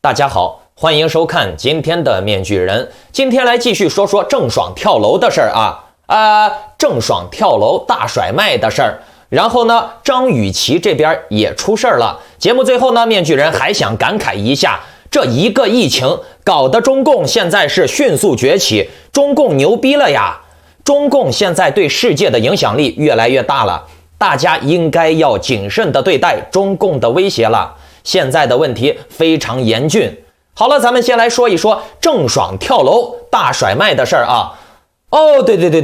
大家好，欢迎收看今天的面具人。今天来继续说说郑爽跳楼的事儿郑爽跳楼大甩卖的事儿。然后呢，张雨绮这边也出事儿了。节目最后呢，面具人还想感慨一下，这一个疫情搞得中共现在是迅速崛起，中共牛逼了呀！中共现在对世界的影响力越来越大了，大家应该要谨慎地对待中共的威胁了。现在的问题非常严峻。好了，咱们先来说一说郑爽跳楼大甩卖的事儿啊。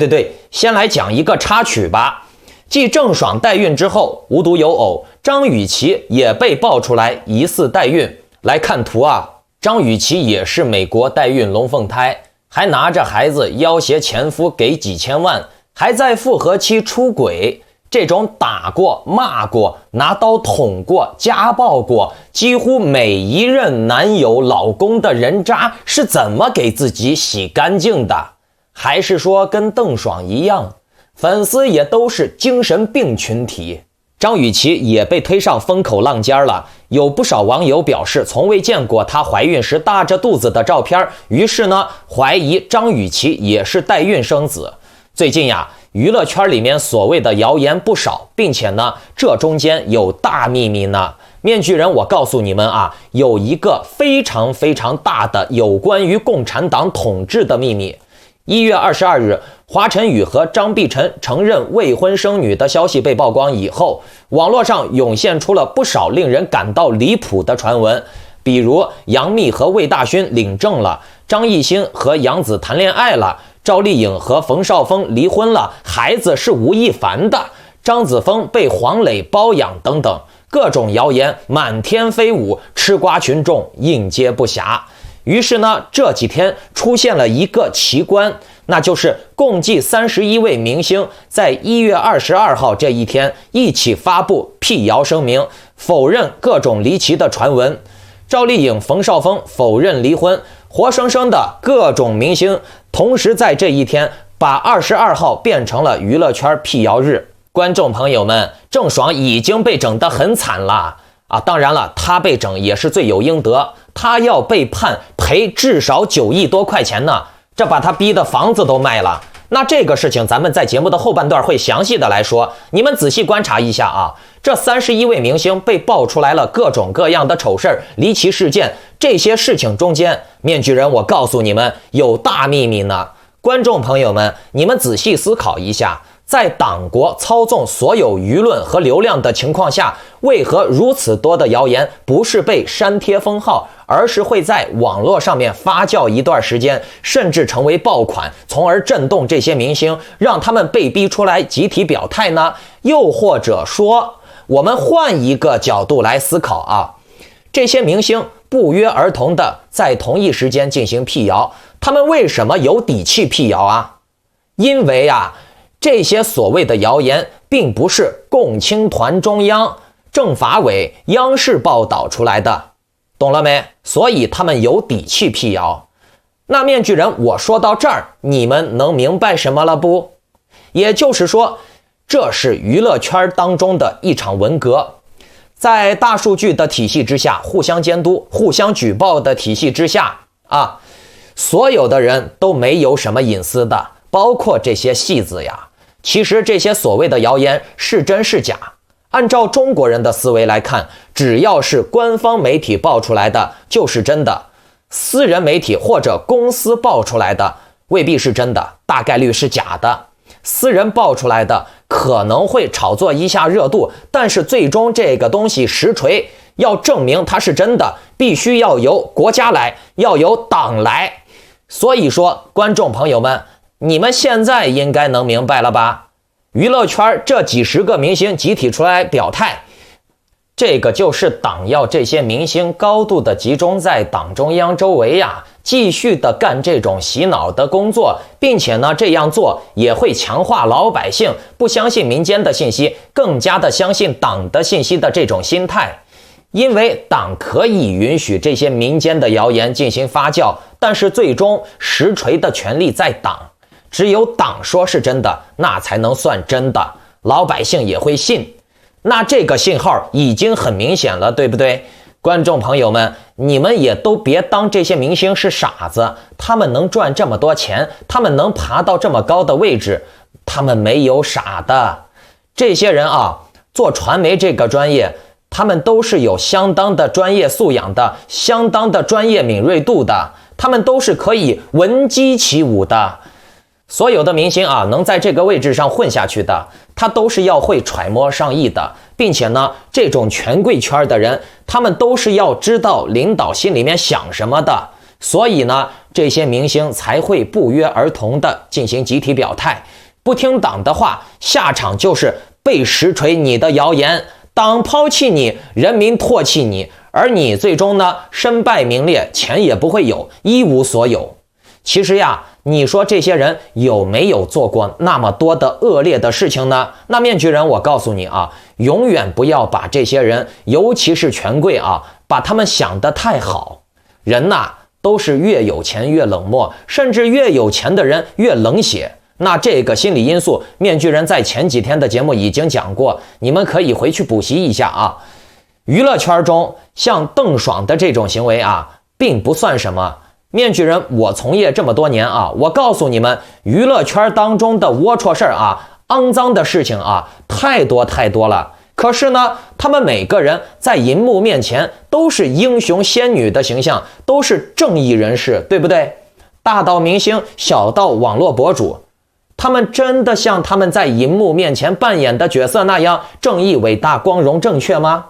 对，先来讲一个插曲吧。继郑爽代孕之后，无独有偶，张雨绮也被爆出来疑似代孕。来看图啊，张雨绮也是美国代孕龙凤胎，还拿着孩子要挟前夫给几千万，还在复合期出轨。这种打过、骂过、拿刀捅过、家暴过，几乎每一任男友、老公的人渣是怎么给自己洗干净的？还是说跟邓爽一样，粉丝也都是精神病群体？张雨绮也被推上风口浪尖了，有不少网友表示从未见过她怀孕时大着肚子的照片，于是呢，怀疑张雨绮也是代孕生子。最近呀，娱乐圈里面所谓的谣言不少，并且呢，这中间有大秘密呢。面具人，我告诉你们啊，有一个非常大的有关于共产党统治的秘密。1月22日，华晨宇和张碧晨承认未婚生女的消息被曝光以后，网络上涌现出了不少令人感到离谱的传闻，比如杨幂和魏大勋领证了，张艺兴和杨紫谈恋爱了，赵丽颖和冯绍峰离婚了，孩子是吴亦凡的，张子枫被黄磊包养等等，各种谣言满天飞舞，吃瓜群众应接不暇。于是呢，这几天出现了一个奇观，那就是共计31位明星在1月22号这一天一起发布辟谣声明，否认各种离奇的传闻。赵丽颖、冯绍峰否认离婚，活生生的各种明星同时在这一天把22号变成了娱乐圈辟谣日。观众朋友们，郑爽已经被整得很惨了啊！当然了，她被整也是罪有应得，她要被判赔至少9亿多块钱呢，这把她逼的房子都卖了。那这个事情咱们在节目的后半段会详细的来说，你们仔细观察一下啊，这31位明星被爆出来了各种各样的丑事儿、离奇事件，这些事情中间，面具人我告诉你们有大秘密呢。观众朋友们，你们仔细思考一下，在党国操纵所有舆论和流量的情况下，为何如此多的谣言不是被删帖封号，而是会在网络上面发酵一段时间，甚至成为爆款，从而震动这些明星，让他们被逼出来集体表态呢？又或者说，我们换一个角度来思考啊，这些明星不约而同的在同一时间进行辟谣，他们为什么有底气辟谣啊？因为啊，这些所谓的谣言并不是共青团中央、政法委、央视报道出来的，懂了没？所以他们有底气辟谣。那面具人，我说到这儿，你们能明白什么了不？也就是说，这是娱乐圈当中的一场文革，在大数据的体系之下，互相监督、互相举报的体系之下啊，所有的人都没有什么隐私的，包括这些戏子呀。其实这些所谓的谣言是真是假，按照中国人的思维来看，只要是官方媒体爆出来的就是真的，私人媒体或者公司爆出来的未必是真的，大概率是假的。私人爆出来的可能会炒作一下热度，但是最终这个东西实锤，要证明它是真的，必须要由国家来，要由党来。所以说，观众朋友们，你们现在应该能明白了吧？娱乐圈这几十个明星集体出来表态，这个就是党要这些明星高度的集中在党中央周围呀，继续的干这种洗脑的工作，并且呢，这样做也会强化老百姓不相信民间的信息，更加的相信党的信息的这种心态。因为党可以允许这些民间的谣言进行发酵，但是最终实锤的权利在党，只有党说是真的，那才能算真的，老百姓也会信。那这个信号已经很明显了，对不对？观众朋友们，你们也都别当这些明星是傻子，他们能赚这么多钱，他们能爬到这么高的位置，他们没有傻的。这些人啊，做传媒这个专业，他们都是有相当的专业素养的，相当的专业敏锐度的，他们都是可以闻鸡起舞的。所有的明星啊，能在这个位置上混下去的，他都是要会揣摩上意的，并且呢，这种权贵圈的人，他们都是要知道领导心里面想什么的，所以呢，这些明星才会不约而同的进行集体表态，不听党的话，下场就是被实锤你的谣言，党抛弃你，人民唾弃你，而你最终呢，身败名裂，钱也不会有，一无所有。其实呀，你说这些人有没有做过那么多的恶劣的事情呢？那面具人，我告诉你啊，永远不要把这些人，尤其是权贵啊，把他们想得太好。人呐，都是越有钱越冷漠，甚至越有钱的人越冷血。那这个心理因素，面具人在前几天的节目已经讲过，你们可以回去补习一下啊。娱乐圈中，像邓爽的这种行为啊，并不算什么。面具人，我从业这么多年啊，我告诉你们，娱乐圈当中的龌龊事儿啊，肮脏的事情啊，太多太多了。可是呢，他们每个人在银幕面前都是英雄仙女的形象，都是正义人士，对不对？大到明星，小到网络博主，他们真的像他们在银幕面前扮演的角色那样正义、伟大、光荣、正确吗？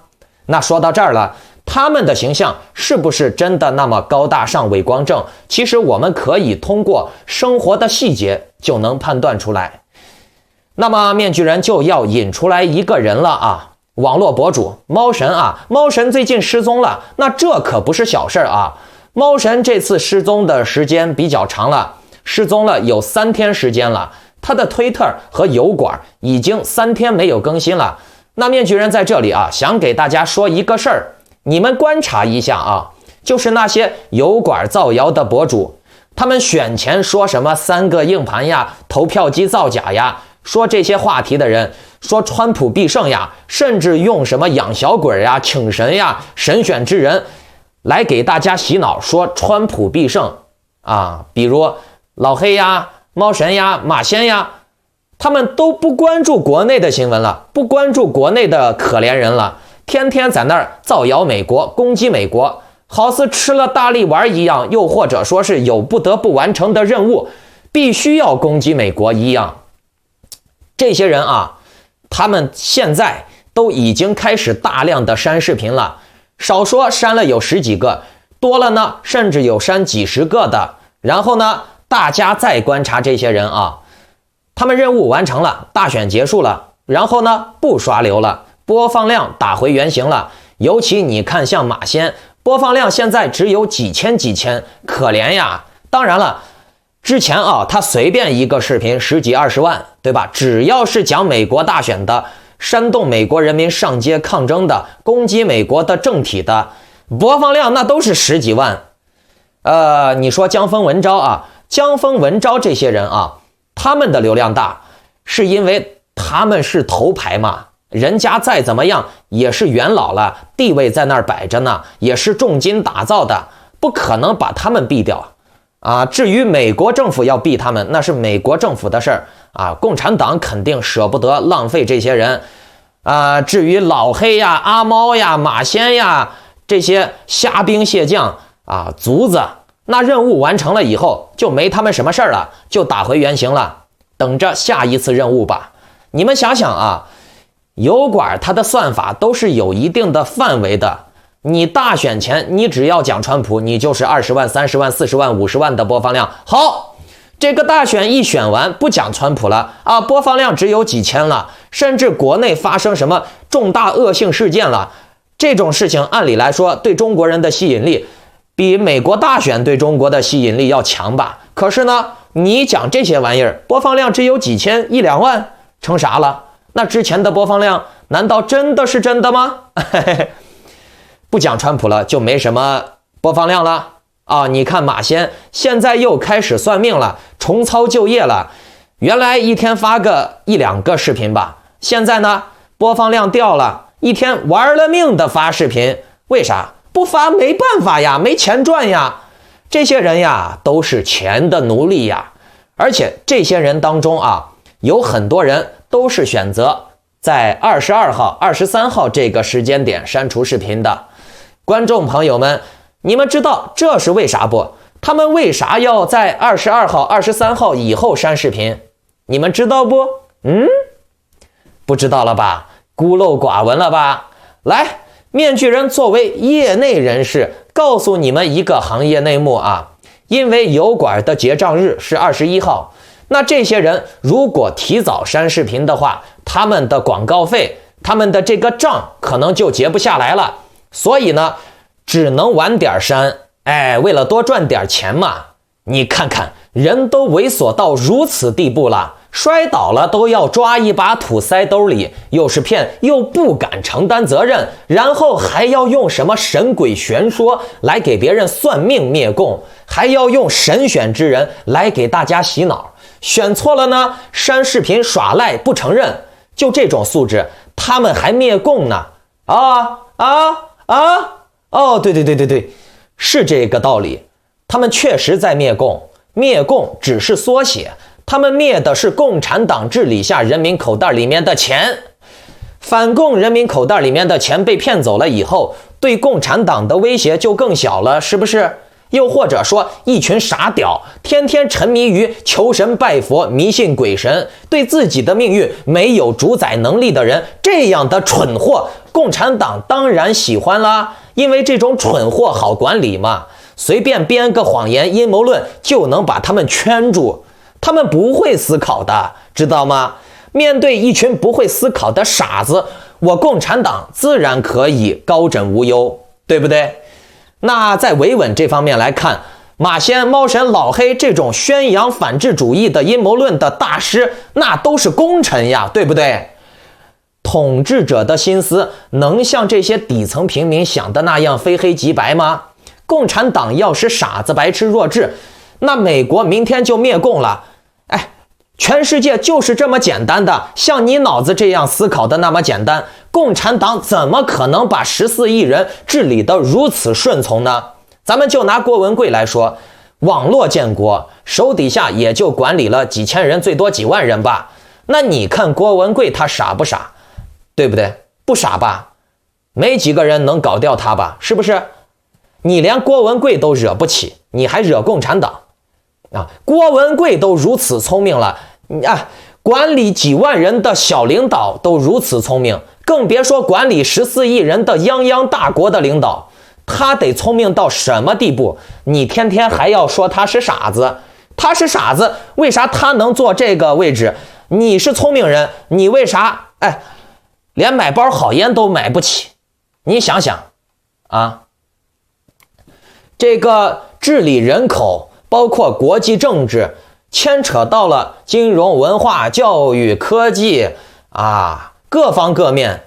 那说到这儿了，他们的形象是不是真的那么高大上、伟光正？其实我们可以通过生活的细节就能判断出来。那么面具人就要引出来一个人了啊，网络博主猫神啊，猫神最近失踪了，那这可不是小事啊。猫神这次失踪的时间比较长了，失踪了有3天时间了，他的推特和油管已经3天没有更新了。那面具人在这里啊，想给大家说一个事儿，你们观察一下啊，就是那些油管造谣的博主，他们选前说什么3个硬盘呀，投票机造假呀，说这些话题的人，说川普必胜呀，甚至用什么养小鬼呀、请神呀、神选之人来给大家洗脑，说川普必胜啊，比如老黑呀、猫神呀、马仙呀，他们都不关注国内的新闻了，不关注国内的可怜人了，天天在那儿造谣美国，攻击美国，好似吃了大力丸一样，又或者说是有不得不完成的任务，必须要攻击美国一样。这些人啊，他们现在都已经开始大量的删视频了，少说删了有10几个，多了呢甚至有删几十个的。然后呢，大家再观察这些人啊，他们任务完成了，大选结束了，然后呢不刷流了，播放量打回原形了。尤其你看像马仙，播放量现在只有几千，可怜呀。当然了，之前啊他随便一个视频10几20万，对吧？只要是讲美国大选的，煽动美国人民上街抗争的，攻击美国的政体的，播放量那都是10几万。你说江峰文昭啊，江峰文昭这些人啊，他们的流量大，是因为他们是头牌嘛，人家再怎么样也是元老了，地位在那儿摆着呢，也是重金打造的，不可能把他们毙掉啊。至于美国政府要毙他们，那是美国政府的事儿啊，共产党肯定舍不得浪费这些人啊。至于老黑呀、阿猫呀、马仙呀这些虾兵蟹将啊、卒子，那任务完成了以后就没他们什么事儿了，就打回原形了，等着下一次任务吧。你们想想啊，油管它的算法都是有一定的范围的，你大选前你只要讲川普，你就是20万、30万、40万、50万的播放量。好，这个大选一选完不讲川普了啊，播放量只有几千了，甚至国内发生什么重大恶性事件了，这种事情按理来说对中国人的吸引力比美国大选对中国的吸引力要强吧。可是呢，你讲这些玩意儿，播放量只有几千、1、2万，成啥了？那之前的播放量难道真的是真的吗？不讲川普了就没什么播放量了啊！你看马仙现在又开始算命了，重操旧业了。原来一天发个1、2个视频吧，现在呢播放量掉了，一天玩了命的发视频。为啥？不发没办法呀，没钱赚呀。这些人呀都是钱的奴隶呀，而且这些人当中啊，有很多人都是选择在22号、23号这个时间点删除视频的。观众朋友们，你们知道这是为啥不？他们为啥要在22号、23号以后删视频？你们知道不？不知道了吧？孤陋寡闻了吧？来，面具人作为业内人士，告诉你们一个行业内幕啊，因为油管的结账日是21号，那这些人如果提早删视频的话，他们的广告费，他们的这个账可能就结不下来了，所以呢，只能晚点删。为了多赚点钱嘛。你看看，人都猥琐到如此地步了，摔倒了都要抓一把土塞兜里，又是骗又不敢承担责任，然后还要用什么神鬼玄说来给别人算命灭供，还要用神选之人来给大家洗脑，选错了呢删视频耍赖不承认，就这种素质他们还灭供呢。对，是这个道理，他们确实在灭供，灭供只是缩写，他们灭的是共产党治理下人民口袋里面的钱。反共人民口袋里面的钱被骗走了以后，对共产党的威胁就更小了，是不是？又或者说，一群傻屌天天沉迷于求神拜佛，迷信鬼神，对自己的命运没有主宰能力的人，这样的蠢货共产党当然喜欢啦，因为这种蠢货好管理嘛，随便编个谎言阴谋论就能把他们圈住，他们不会思考的，知道吗？面对一群不会思考的傻子，我共产党自然可以高枕无忧，对不对？那在维稳这方面来看，马先、猫神、老黑这种宣扬反智主义的阴谋论的大师，那都是功臣呀，对不对？统治者的心思能像这些底层平民想的那样非黑即白吗？共产党要是傻子、白痴、弱智，那美国明天就灭共了。全世界就是这么简单的，像你脑子这样思考的那么简单，共产党怎么可能把14亿人治理得如此顺从呢？咱们就拿郭文贵来说，网络建国，手底下也就管理了几千人，最多几万人吧。那你看郭文贵他傻不傻？对不对？不傻吧？没几个人能搞掉他吧？是不是？你连郭文贵都惹不起，你还惹共产党啊？郭文贵都如此聪明了管理几万人的小领导都如此聪明，更别说管理14亿人的泱泱大国的领导，他得聪明到什么地步？你天天还要说他是傻子，他是傻子，为啥他能坐这个位置？你是聪明人，你为啥连买包好烟都买不起？你想想啊，这个治理人口，包括国际政治，牵扯到了金融、文化、教育、科技各方各面。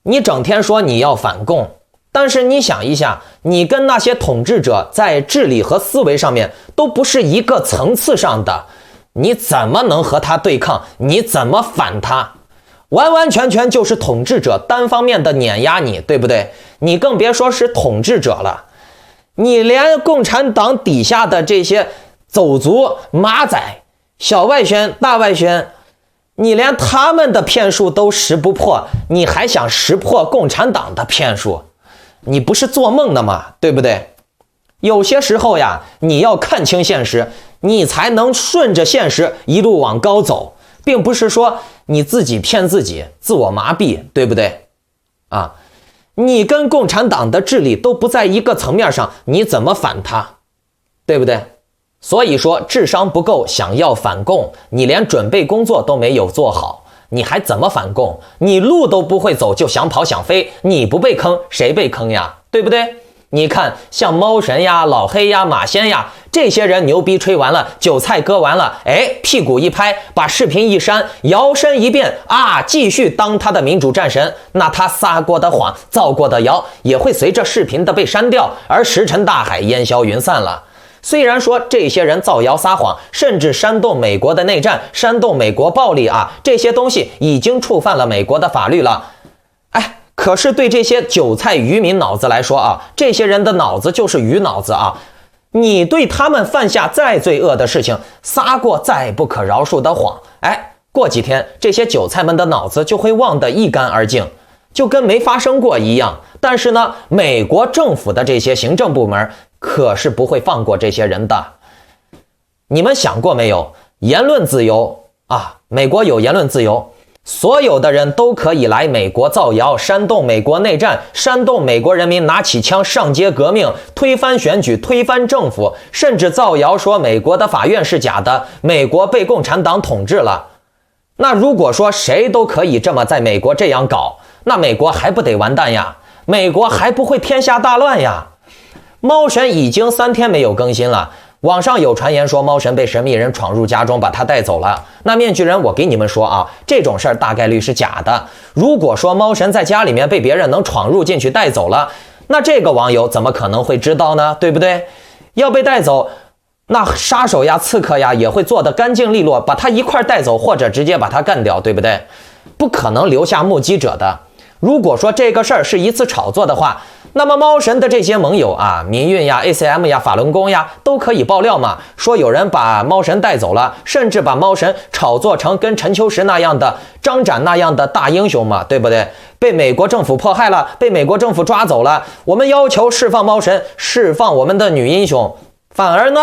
你整天说你要反共，但是你想一下，你跟那些统治者在治理和思维上面都不是一个层次上的，你怎么能和他对抗？你怎么反他？完完全全就是统治者单方面的碾压你，对不对？你更别说是统治者了，你连共产党底下的这些走卒、马仔、小外宣、大外宣，你连他们的骗术都识不破，你还想识破共产党的骗术？你不是做梦的吗？对不对？有些时候呀，你要看清现实，你才能顺着现实一路往高走，并不是说你自己骗自己，自我麻痹，对不对？你跟共产党的治理都不在一个层面上，你怎么反他？对不对？所以说智商不够，想要反共，你连准备工作都没有做好，你还怎么反共？你路都不会走就想跑想飞，你不被坑谁被坑呀？对不对？你看像猫神呀、老黑呀、马仙呀，这些人牛逼吹完了，韭菜割完了，屁股一拍，把视频一删，摇身一变继续当他的民主战神，那他撒过的谎、造过的谣也会随着视频的被删掉而石沉大海、烟消云散了。虽然说这些人造谣撒谎，甚至煽动美国的内战，煽动美国暴力这些东西已经触犯了美国的法律了，可是对这些韭菜渔民脑子来说啊，这些人的脑子就是鱼脑子啊。你对他们犯下再罪恶的事情，撒过再不可饶恕的谎，过几天这些韭菜们的脑子就会忘得一干二净，就跟没发生过一样。但是呢，美国政府的这些行政部门可是不会放过这些人的。你们想过没有？言论自由啊，美国有言论自由，所有的人都可以来美国造谣，煽动美国内战，煽动美国人民拿起枪上街革命，推翻选举，推翻政府，甚至造谣说美国的法院是假的，美国被共产党统治了。那如果说谁都可以这么在美国这样搞，那美国还不得完蛋呀？美国还不会天下大乱呀？猫神已经3天没有更新了，网上有传言说猫神被神秘人闯入家中把他带走了。那面具人，我给你们说啊，这种事儿大概率是假的。如果说猫神在家里面被别人能闯入进去带走了，那这个网友怎么可能会知道呢？对不对？要被带走，那杀手呀、刺客呀也会做得干净利落，把他一块带走，或者直接把他干掉，对不对？不可能留下目击者的。如果说这个事儿是一次炒作的话，那么猫神的这些盟友啊，民运呀、ACM 呀、法轮功呀，都可以爆料嘛，说有人把猫神带走了，甚至把猫神炒作成跟陈秋实那样的、张展那样的大英雄嘛，对不对？被美国政府迫害了，被美国政府抓走了，我们要求释放猫神，释放我们的女英雄。反而呢，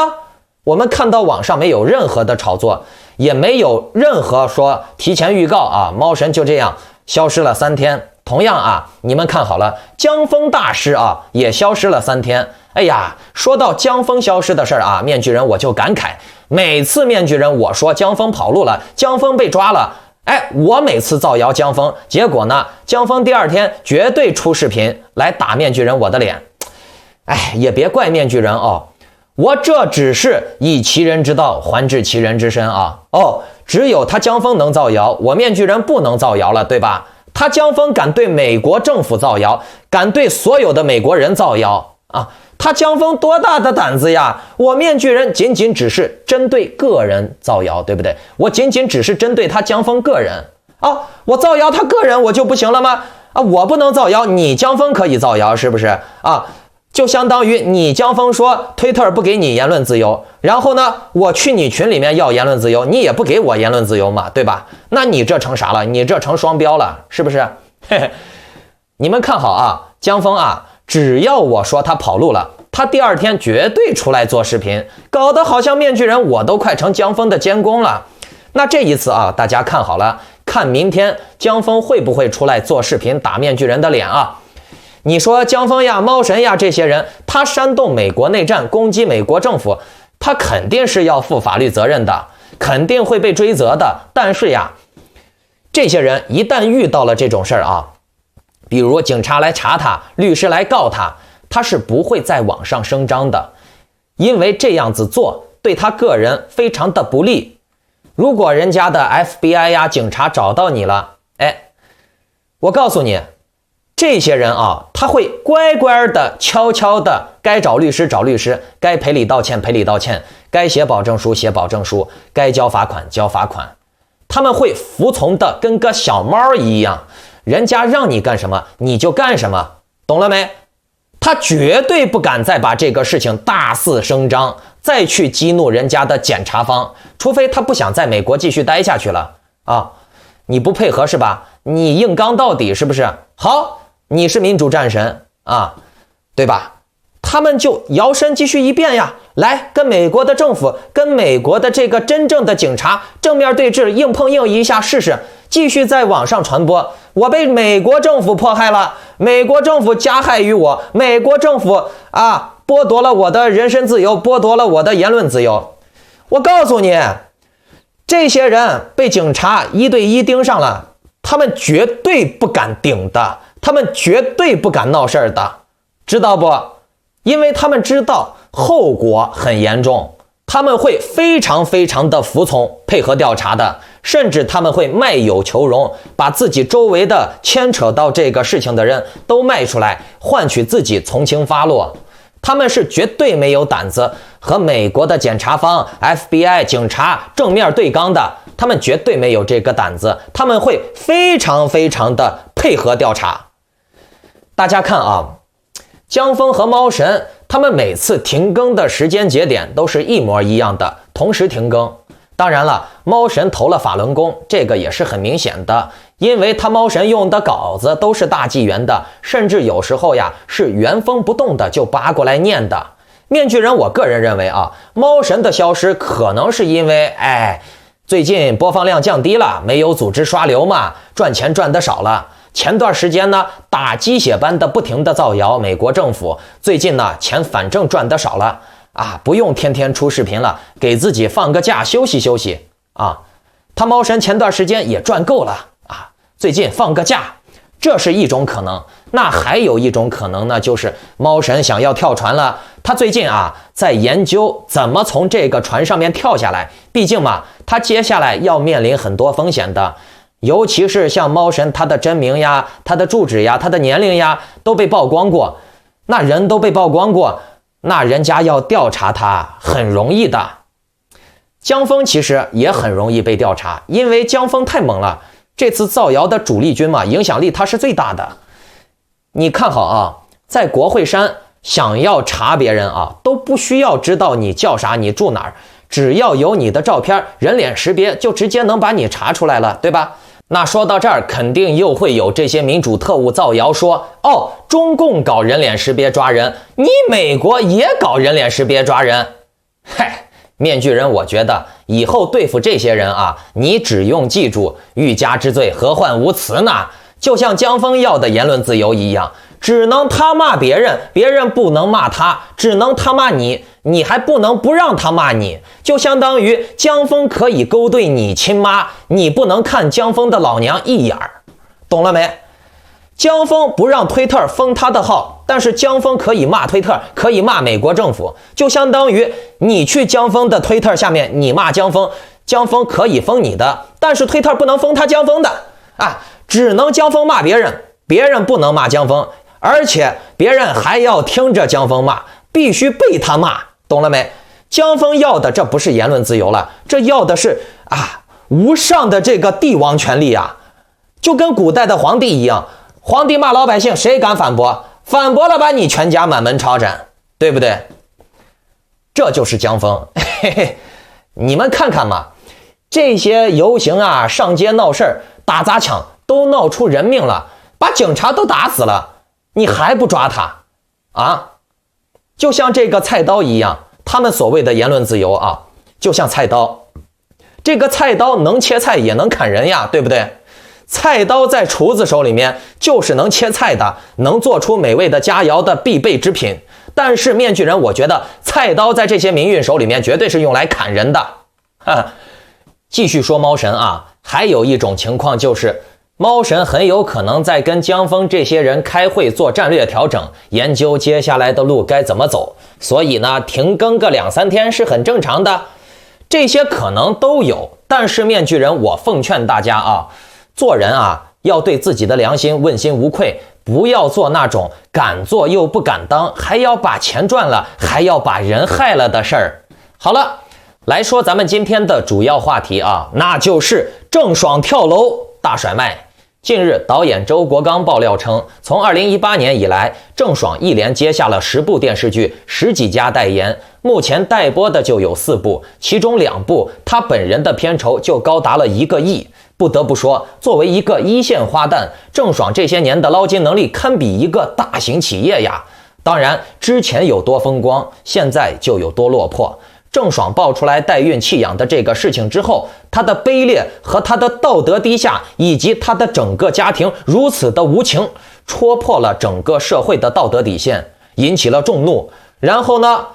我们看到网上没有任何的炒作，也没有任何说提前预告啊，猫神就这样消失了3天。同样啊，你们看好了，江峰大师啊也消失了3天。哎呀，说到江峰消失的事儿啊，面具人我就感慨，每次面具人我说江峰跑路了，江峰被抓了，我每次造谣江峰，结果呢，江峰第2天绝对出视频来打面具人我的脸。也别怪面具人哦，我这只是以其人之道还治其人之身啊。只有他江峰能造谣，我面具人不能造谣了，对吧？他江峰敢对美国政府造谣，敢对所有的美国人造谣啊！他江峰多大的胆子呀！我面具人仅仅只是针对个人造谣，对不对？我仅仅只是针对他江峰个人啊！我造谣他个人我就不行了吗？我不能造谣，你江峰可以造谣，是不是啊？就相当于你江峰说推特不给你言论自由，然后呢，我去你群里面要言论自由，你也不给我言论自由嘛，对吧？那你这成啥了？你这成双标了，是不是？你们看好啊，江峰啊，只要我说他跑路了，他第2天绝对出来做视频，搞得好像面具人我都快成江峰的监工了。那这一次啊，大家看好了，看明天江峰会不会出来做视频打面具人的脸啊？你说江峰呀、猫神呀这些人，他煽动美国内战，攻击美国政府，他肯定是要负法律责任的，肯定会被追责的。但是呀，这些人一旦遇到了这种事儿啊，比如警察来查他，律师来告他，他是不会在网上声张的，因为这样子做对他个人非常的不利。如果人家的 FBI 呀、警察找到你了，我告诉你，这些人啊，他会乖乖的、悄悄的，该找律师找律师，该赔礼道歉赔礼道歉，该写保证书写保证书，该交罚款交罚款。他们会服从的跟个小猫一样，人家让你干什么你就干什么，懂了没？他绝对不敢再把这个事情大肆声张，再去激怒人家的检察方，除非他不想在美国继续待下去了啊！你不配合是吧？你硬刚到底是不是？好，你是民主战神啊，对吧？他们就摇身继续一变呀，来跟美国的政府，跟美国的这个真正的警察正面对峙，硬碰硬一下试试，继续在网上传播。我被美国政府迫害了，美国政府加害于我，美国政府剥夺了我的人身自由，剥夺了我的言论自由。我告诉你，这些人被警察1对1盯上了，他们绝对不敢顶的，他们绝对不敢闹事儿的，知道不？因为他们知道后果很严重，他们会非常非常的服从配合调查的，甚至他们会卖友求荣，把自己周围的牵扯到这个事情的人都卖出来，换取自己从轻发落。他们是绝对没有胆子和美国的检察方 FBI 警察正面对刚的，他们绝对没有这个胆子，他们会非常非常的配合调查。大家看啊，姜峰和猫神他们每次停更的时间节点都是一模一样的，同时停更。当然了，猫神投了法轮功，这个也是很明显的，因为他猫神用的稿子都是大纪元的，甚至有时候呀是原封不动的就扒过来念的。面具人，我个人认为啊，猫神的消失可能是因为最近播放量降低了，没有组织刷流嘛，赚钱赚得少了。前段时间呢，打鸡血般的不停的造谣美国政府，最近呢钱反正赚得少了啊，不用天天出视频了，给自己放个假休息休息啊。他猫神前段时间也赚够了啊，最近放个假，这是一种可能。那还有一种可能呢，就是猫神想要跳船了，他最近啊在研究怎么从这个船上面跳下来，毕竟嘛，他接下来要面临很多风险的。尤其是像猫神，他的真名呀、他的住址呀、他的年龄呀都被曝光过，那人都被曝光过，那人家要调查他很容易的。姜峰其实也很容易被调查，因为姜峰太猛了，这次造谣的主力军嘛，影响力他是最大的。你看好啊，在国会山想要查别人啊，都不需要知道你叫啥，你住哪儿，只要有你的照片、人脸识别，就直接能把你查出来了，对吧？那说到这儿，肯定又会有这些民主特务造谣说，哦，中共搞人脸识别抓人，你美国也搞人脸识别抓人。嗨，面具人，我觉得以后对付这些人啊，你只用记住欲加之罪，何患无辞呢？就像姜峰要的言论自由一样，只能他骂别人，别人不能骂他，只能他骂你，你还不能不让他骂你，就相当于姜峰可以勾兑你亲妈，你不能看姜峰的老娘一眼儿，懂了没？姜峰不让推特封他的号，但是姜峰可以骂推特，可以骂美国政府，就相当于你去姜峰的推特下面你骂姜峰，姜峰可以封你的，但是推特不能封他姜峰的啊，只能姜峰骂别人，别人不能骂姜峰，而且别人还要听着姜峰骂，必须被他骂，懂了没？姜峰要的这不是言论自由了，这要的是无上的这个帝王权力啊，就跟古代的皇帝一样，皇帝骂老百姓，谁敢反驳？反驳了把你全家满门抄斩，对不对？这就是姜峰。嘿嘿，你们看看嘛，这些游行啊，上街闹事儿，打砸抢，都闹出人命了，把警察都打死了，你还不抓他啊？就像这个菜刀一样，他们所谓的言论自由啊，就像菜刀，这个菜刀能切菜也能砍人呀，对不对？菜刀在厨子手里面就是能切菜的，能做出美味的佳肴的必备之品。但是面具人，我觉得菜刀在这些民运手里面绝对是用来砍人的。继续说猫神啊，还有一种情况就是猫神很有可能在跟姜峰这些人开会做战略调整，研究接下来的路该怎么走，所以呢停更个2-3天是很正常的，这些可能都有。但是面具人，我奉劝大家啊，做人啊要对自己的良心问心无愧，不要做那种敢做又不敢当，还要把钱赚了还要把人害了的事儿。好了，来说咱们今天的主要话题啊，那就是郑爽跳楼大甩卖。近日，导演周国刚爆料称，从2018年以来，郑爽一连接下了10部电视剧，10几家代言，目前待播的就有4部，其中2部他本人的片酬就高达了1个亿。不得不说，作为一个一线花旦，郑爽这些年的捞金能力堪比一个大型企业呀。当然，之前有多风光，现在就有多落魄。郑爽爆出来代孕弃养的这个事情之后，她的卑劣和她的道德低下，以及她的整个家庭如此的无情，戳破了整个社会的道德底线，引起了众怒。然后呢，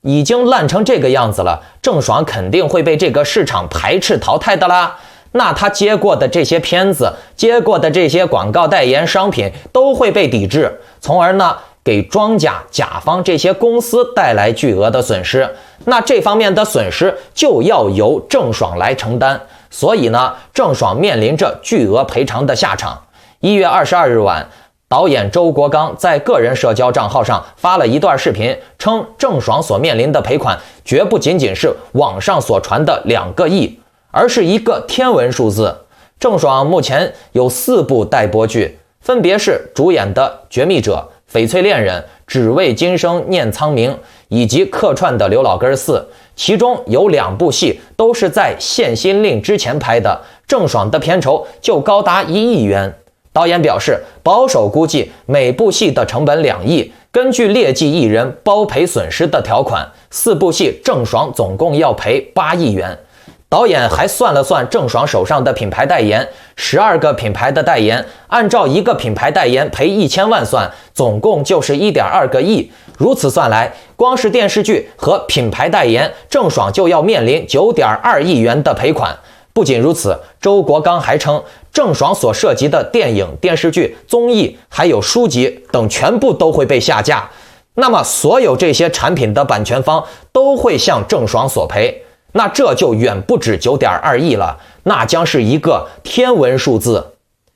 已经烂成这个样子了，郑爽肯定会被这个市场排斥淘汰的啦。那她接过的这些片子，接过的这些广告代言商品都会被抵制，从而呢给庄家、甲方这些公司带来巨额的损失。那这方面的损失就要由郑爽来承担，所以呢，郑爽面临着巨额赔偿的下场。1月22日晚，导演周国刚在个人社交账号上发了一段视频，称郑爽所面临的赔款绝不仅仅是网上所传的2个亿，而是一个天文数字。郑爽目前有4部待播剧，分别是主演的《绝密者》、《翡翠恋人》、《只为今生念苍冥》以及客串的《刘老根4》，其中有2部戏都是在限薪令之前拍的，郑爽的片酬就高达1亿元。导演表示，保守估计每部戏的成本2亿，根据劣迹艺人包赔损失的条款，4部戏郑爽总共要赔8亿元。导演还算了算郑爽手上的品牌代言，12个品牌的代言，按照1个品牌代言赔1000万算，总共就是 1.2个亿。如此算来，光是电视剧和品牌代言，郑爽就要面临 9.2亿元的赔款。不仅如此，周国刚还称，郑爽所涉及的电影、电视剧、综艺还有书籍等全部都会被下架，那么所有这些产品的版权方都会向郑爽索赔。那这就远不止 9.2亿了，那将是一个天文数字，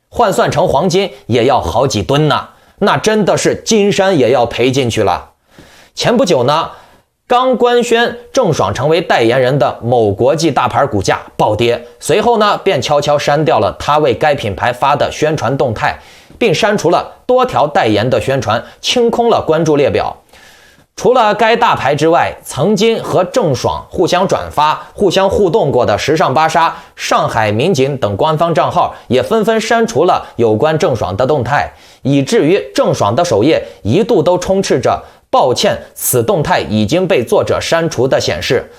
换算成黄金也要好几吨呢，那真的是金山也要赔进去了。前不久呢，刚官宣郑爽成为代言人的某国际大牌股价暴跌，随后呢便悄悄删掉了他为该品牌发的宣传动态，并删除了多条代言的宣传，清空了关注列表。除了该大牌之外，曾经和郑爽互相转发、互相互动过的时尚芭莎、上海民警等官方账号也纷纷删除了有关郑爽的动态，以至于郑爽的首页一度都充斥着抱歉，此动态已经被作者删除的显示。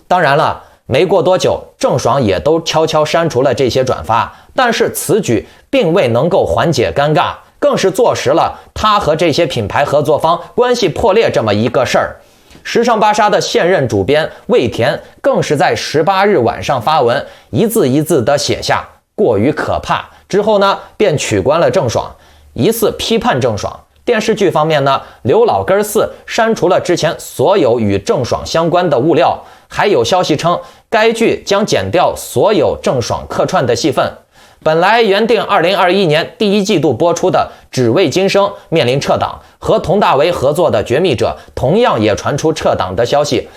当然了，没过多久，郑爽也都悄悄删除了这些转发，但是此举并未能够缓解尴尬，更是坐实了他和这些品牌合作方关系破裂这么一个事儿。时尚芭莎的现任主编魏田更是在18日晚上发文，一字一字地写下过于可怕，之后呢便取关了郑爽，疑似批判郑爽。电视剧方面呢，刘老根4删除了之前所有与郑爽相关的物料，还有消息称该剧将剪掉所有郑爽客串的戏份。本来原定2021年第1季度播出的《只为今生》面临撤档，和佟大为合作的《绝密者》同样也传出撤档的消息。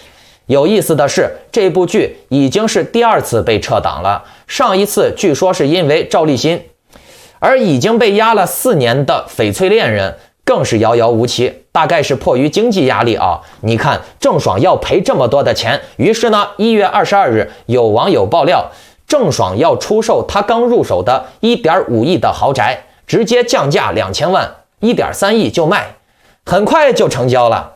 有意思的是，这部剧已经是第2次被撤档了，上一次据说是因为赵立新，而已经被压了4年的《翡翠恋人》更是遥遥无期，大概是迫于经济压力啊。你看郑爽要赔这么多的钱，于是呢1月22日有网友爆料，郑爽要出售她刚入手的 1.5 亿的豪宅，直接降价2000万 1.3 亿就卖，很快就成交了。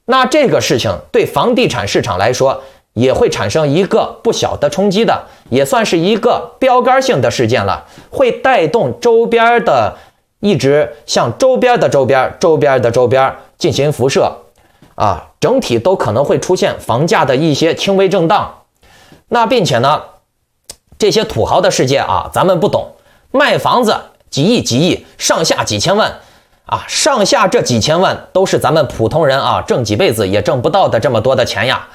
那这个事情对房地产市场来说也会产生一个不小的冲击的，也算是一个标杆性的事件了，会带动周边的一直向周边的周边进行辐射啊，整体都可能会出现房价的一些轻微震荡。那并且呢，这些土豪的世界啊，咱们不懂，卖房子几亿，上下几千万啊，上下这几千万都是咱们普通人啊挣几辈子也挣不到的这么多的钱呀。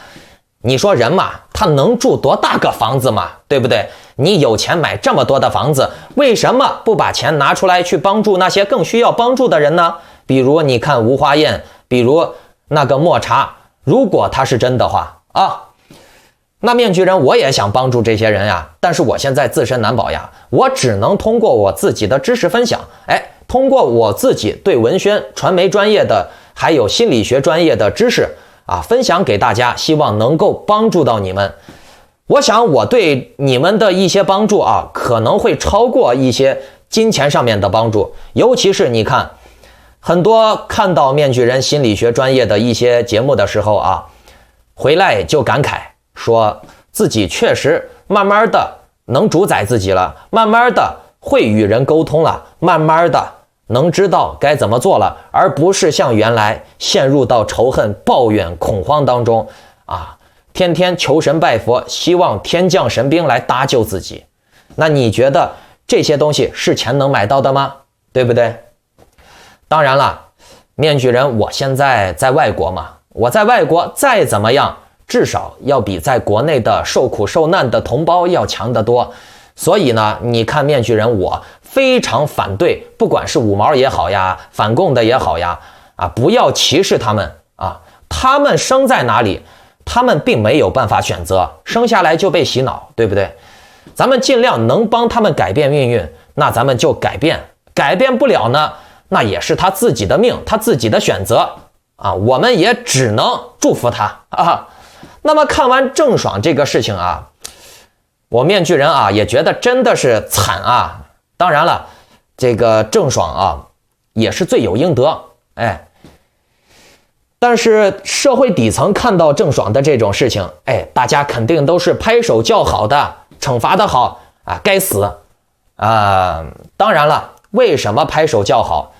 你说人嘛，他能住多大个房子嘛，对不对？你有钱买这么多的房子，为什么不把钱拿出来去帮助那些更需要帮助的人呢？比如你看吴华燕，比如那个抹茶，如果他是真的话啊，那面具人我也想帮助这些人呀，但是我现在自身难保呀，我只能通过我自己的知识分享，通过我自己对文宣、传媒专业的还有心理学专业的知识分享给大家，希望能够帮助到你们。我想我对你们的一些帮助可能会超过一些金钱上面的帮助，尤其是你看很多看到面具人心理学专业的一些节目的时候回来就感慨说自己确实慢慢的能主宰自己了，慢慢的会与人沟通了，慢慢的能知道该怎么做了，而不是像原来陷入到仇恨、抱怨、恐慌当中天天求神拜佛，希望天降神兵来搭救自己。那你觉得这些东西是钱能买到的吗？对不对？当然了，面具人我现在在外国嘛，我在外国再怎么样，至少要比在国内的受苦受难的同胞要强得多。所以呢，你看面具人我非常反对，不管是五毛也好呀，反共的也好呀不要歧视他们他们生在哪里，他们并没有办法选择，生下来就被洗脑，对不对？咱们尽量能帮他们改变命运，那咱们就改变，改变不了呢，那也是他自己的命，他自己的选择啊，我们也只能祝福他啊。那么看完郑爽这个事情啊，我面具人啊也觉得真的是惨啊。当然了，这个郑爽啊也是罪有应得，哎，但是社会底层看到郑爽的这种事情，哎，大家肯定都是拍手叫好的，惩罚的好啊，该死啊。当然了，为什么拍手叫好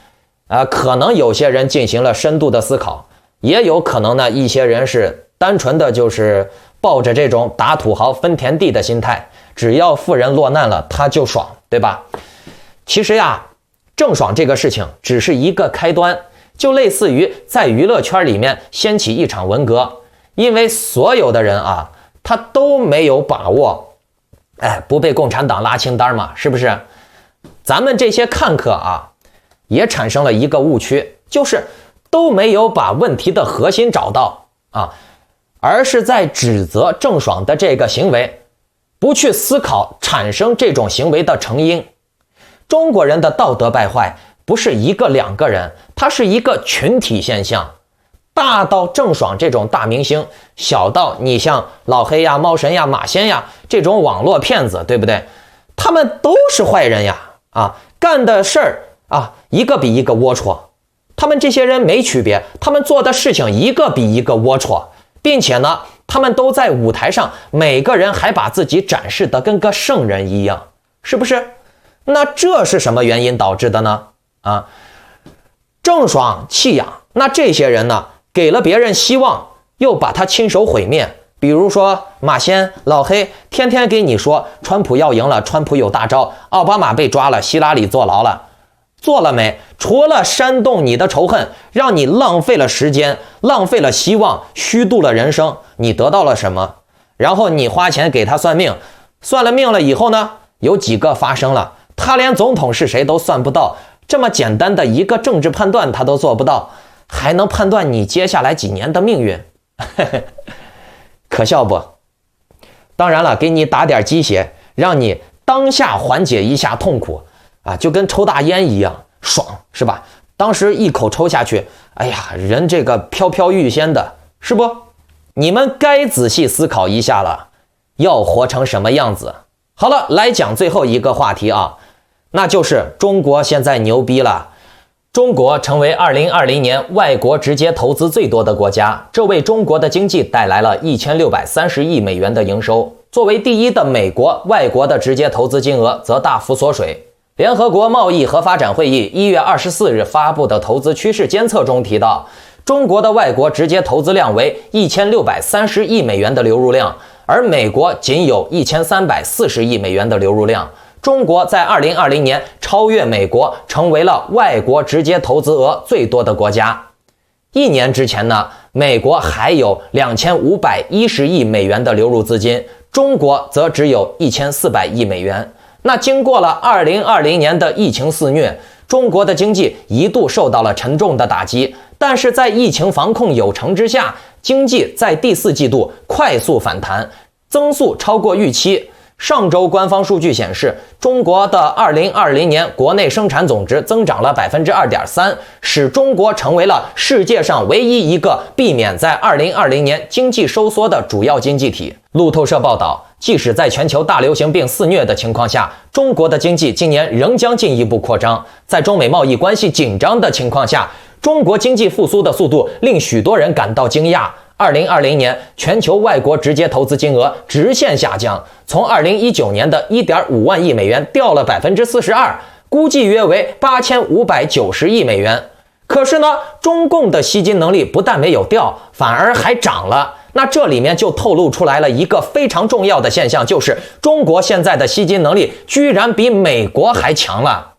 啊？可能有些人进行了深度的思考，也有可能呢一些人是单纯的就是抱着这种打土豪分田地的心态，只要富人落难了他就爽，对吧？其实呀，郑爽这个事情只是一个开端，就类似于在娱乐圈里面掀起一场文革，因为所有的人啊，他都没有把握，哎，不被共产党拉清单嘛，是不是？咱们这些看客啊，也产生了一个误区，就是都没有把问题的核心找到啊，而是在指责郑爽的这个行为，不去思考产生这种行为的成因。中国人的道德败坏不是一个两个人，它是一个群体现象，大到郑爽这种大明星，小到你像老黑呀、猫神呀、马仙呀这种网络骗子，对不对？他们都是坏人呀，啊，干的事儿啊一个比一个龌龊，他们这些人没区别，他们做的事情一个比一个龌龊，并且呢他们都在舞台上，每个人还把自己展示得跟个圣人一样，是不是？那这是什么原因导致的呢？啊，郑爽弃养，那这些人呢给了别人希望，又把他亲手毁灭。比如说马仙、老黑，天天给你说川普要赢了，川普有大招，奥巴马被抓了，希拉里坐牢了，做了没？除了煽动你的仇恨，让你浪费了时间，浪费了希望，虚度了人生，你得到了什么？然后你花钱给他算命，算了命了以后呢，有几个发生了？他连总统是谁都算不到，这么简单的一个政治判断他都做不到，还能判断你接下来几年的命运？可笑不？当然了，给你打点鸡血，让你当下缓解一下痛苦啊，就跟抽大烟一样爽，是吧？当时一口抽下去，哎呀，人这个飘飘欲仙的，是不？你们该仔细思考一下了，要活成什么样子？好了，来讲最后一个话题啊，那就是中国现在牛逼了。中国成为2020年外国直接投资最多的国家，这为中国的经济带来了1630亿美元的营收。作为第一的美国，外国的直接投资金额则大幅缩水。联合国贸易和发展会议1月24日发布的投资趋势监测中提到，中国的外国直接投资量为1630亿美元的流入量，而美国仅有1340亿美元的流入量。中国在2020年超越美国，成为了外国直接投资额最多的国家。一年之前呢，美国还有2510亿美元的流入资金，中国则只有1400亿美元。那经过了2020年的疫情肆虐，中国的经济一度受到了沉重的打击，但是在疫情防控有成之下，经济在第4季度快速反弹，增速超过预期。上周官方数据显示，中国的2020年国内生产总值增长了 2.3%， 使中国成为了世界上唯一一个避免在2020年经济收缩的主要经济体。路透社报道，即使在全球大流行病肆虐的情况下，中国的经济今年仍将进一步扩张。在中美贸易关系紧张的情况下，中国经济复苏的速度令许多人感到惊讶。2020年全球外国直接投资金额直线下降，从2019年的 1.5 万亿美元掉了 42%， 估计约为8590亿美元。可是呢，中共的吸金能力不但没有掉，反而还涨了。那这里面就透露出来了一个非常重要的现象，就是中国现在的吸金能力居然比美国还强了。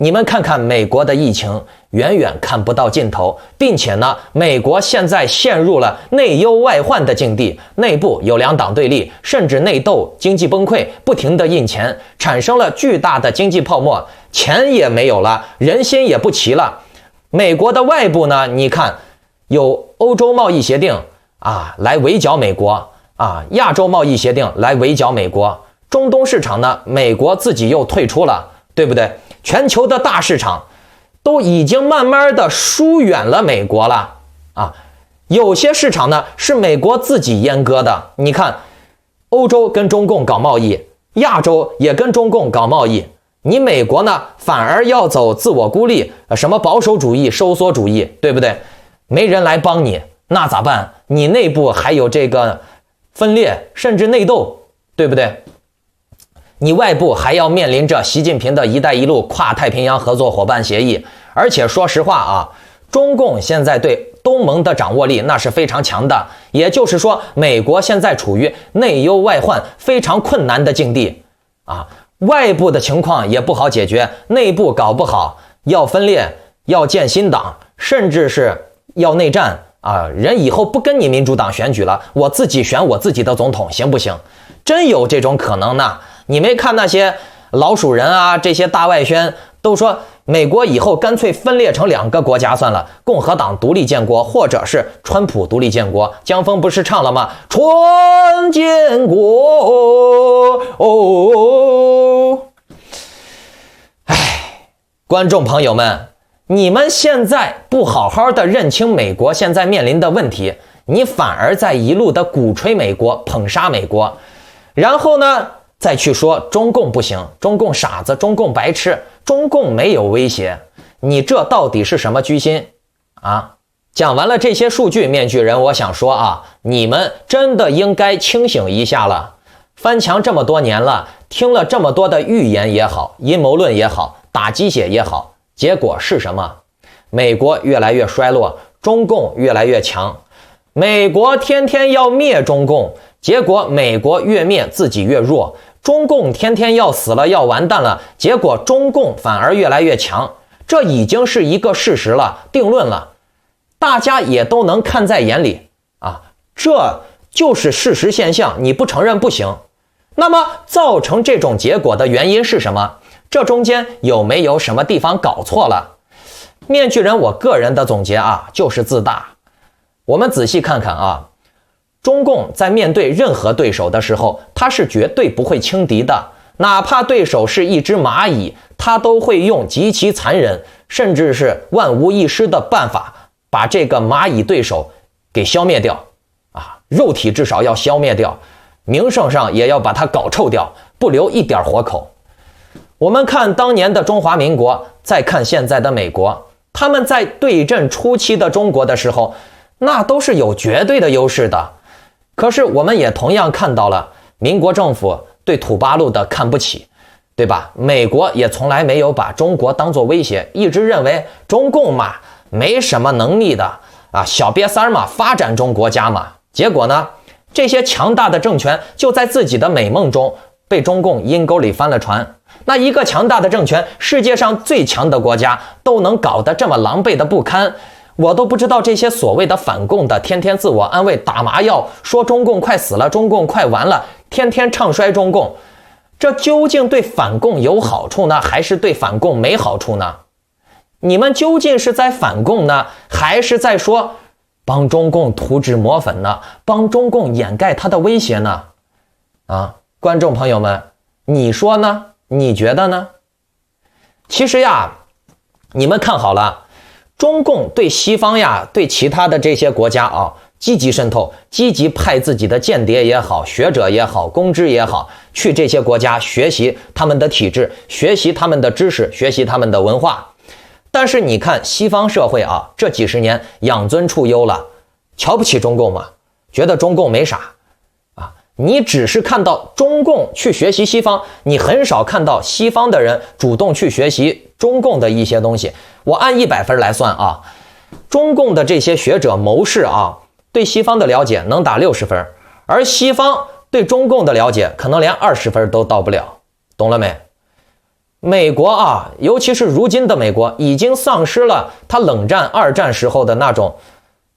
你们看看美国的疫情远远看不到尽头，并且呢，美国现在陷入了内忧外患的境地，内部有2党对立，甚至内斗，经济崩溃，不停地印钱，产生了巨大的经济泡沫，钱也没有了，人心也不齐了。美国的外部呢，你看有欧洲贸易协定啊，来围剿美国啊，亚洲贸易协定来围剿美国，中东市场呢，美国自己又退出了，对不对？全球的大市场都已经慢慢的疏远了美国了啊。有些市场呢是美国自己阉割的，你看欧洲跟中共搞贸易，亚洲也跟中共搞贸易，你美国呢反而要走自我孤立，什么保守主义、收缩主义，对不对？没人来帮你，那咋办？你内部还有这个分裂，甚至内斗，对不对？你外部还要面临着习近平的一带一路跨太平洋合作伙伴协议，而且说实话啊，中共现在对东盟的掌握力那是非常强的，也就是说美国现在处于内忧外患非常困难的境地啊，外部的情况也不好解决，内部搞不好要分裂，要建新党，甚至是要内战啊，人以后不跟你民主党选举了，我自己选我自己的总统行不行？真有这种可能呢？你没看那些老鼠人啊，这些大外宣都说美国以后干脆分裂成2个国家算了，共和党独立建国，或者是川普独立建国。江峰不是唱了吗？川建国哦。哎，观众朋友们，你们现在不好好的认清美国现在面临的问题，你反而在一路的鼓吹美国，捧杀美国，然后呢再去说中共不行，中共傻子，中共白痴，中共没有威胁，你这到底是什么居心啊？讲完了这些数据，面具人，我想说啊，你们真的应该清醒一下了。翻墙这么多年了，听了这么多的预言也好，阴谋论也好，打鸡血也好，结果是什么？美国越来越衰落，中共越来越强。美国天天要灭中共，结果美国越灭自己越弱。中共天天要死了，要完蛋了，结果中共反而越来越强，这已经是一个事实了，定论了，大家也都能看在眼里啊，这就是事实现象，你不承认不行。那么造成这种结果的原因是什么？这中间有没有什么地方搞错了？面具人，我个人的总结啊，就是自大。我们仔细看看啊，中共在面对任何对手的时候，他是绝对不会轻敌的，哪怕对手是一只蚂蚁，他都会用极其残忍，甚至是万无一失的办法，把这个蚂蚁对手给消灭掉啊，肉体至少要消灭掉，名声上也要把它搞臭掉，不留一点活口。我们看当年的中华民国，再看现在的美国，他们在对阵初期的中国的时候，那都是有绝对的优势的。可是我们也同样看到了民国政府对土八路的看不起，对吧？美国也从来没有把中国当作威胁，一直认为中共嘛没什么能力的啊，小瘪三嘛，发展中国家嘛。结果呢，这些强大的政权就在自己的美梦中被中共阴沟里翻了船。那一个强大的政权，世界上最强的国家都能搞得这么狼狈的不堪，我都不知道这些所谓的反共的天天自我安慰打麻药，说中共快死了，中共快完了，天天唱衰中共，这究竟对反共有好处呢，还是对反共没好处呢？你们究竟是在反共呢，还是在说帮中共涂脂抹粉呢，帮中共掩盖他的威胁呢？啊，观众朋友们，你说呢？你觉得呢？其实呀，你们看好了，中共对西方呀，对其他的这些国家啊，积极渗透，积极派自己的间谍也好，学者也好，公知也好，去这些国家学习他们的体制，学习他们的知识，学习他们的文化。但是你看西方社会啊，这几十年养尊处优了，瞧不起中共嘛，觉得中共没啥啊。你只是看到中共去学习西方，你很少看到西方的人主动去学习中共的一些东西。我按100分来算啊，中共的这些学者谋士啊，对西方的了解能打60分，而西方对中共的了解可能连20分都到不了，懂了没？美国啊，尤其是如今的美国，已经丧失了他冷战、二战时候的那种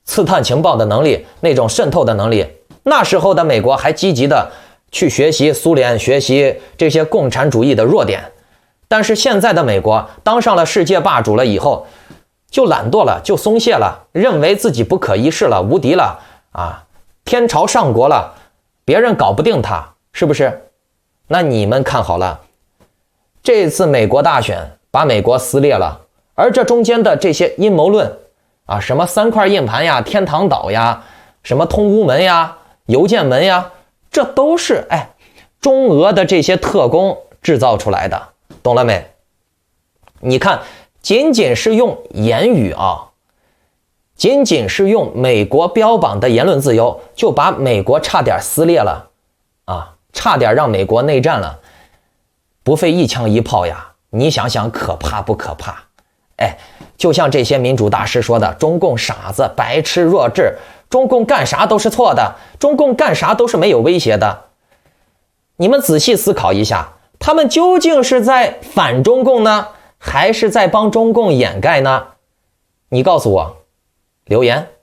刺探情报的能力，那种渗透的能力。那时候的美国还积极的去学习苏联，学习这些共产主义的弱点。但是现在的美国当上了世界霸主了以后，就懒惰了，就松懈了，认为自己不可一世了，无敌了啊，天朝上国了，别人搞不定他，是不是？那你们看好了，这次美国大选把美国撕裂了。而这中间的这些阴谋论啊，什么3块硬盘呀、天堂岛呀、什么通乌门呀、邮件门呀，这都是中俄的这些特工制造出来的，懂了没？你看，仅仅是用言语啊，仅仅是用美国标榜的言论自由，就把美国差点撕裂了啊，差点让美国内战了，不费一枪一炮呀！你想想可怕不可怕？就像这些民主大师说的，中共傻子、白痴、弱智，中共干啥都是错的，中共干啥都是没有威胁的。你们仔细思考一下，他们究竟是在反中共呢，还是在帮中共掩盖呢？你告诉我，留言。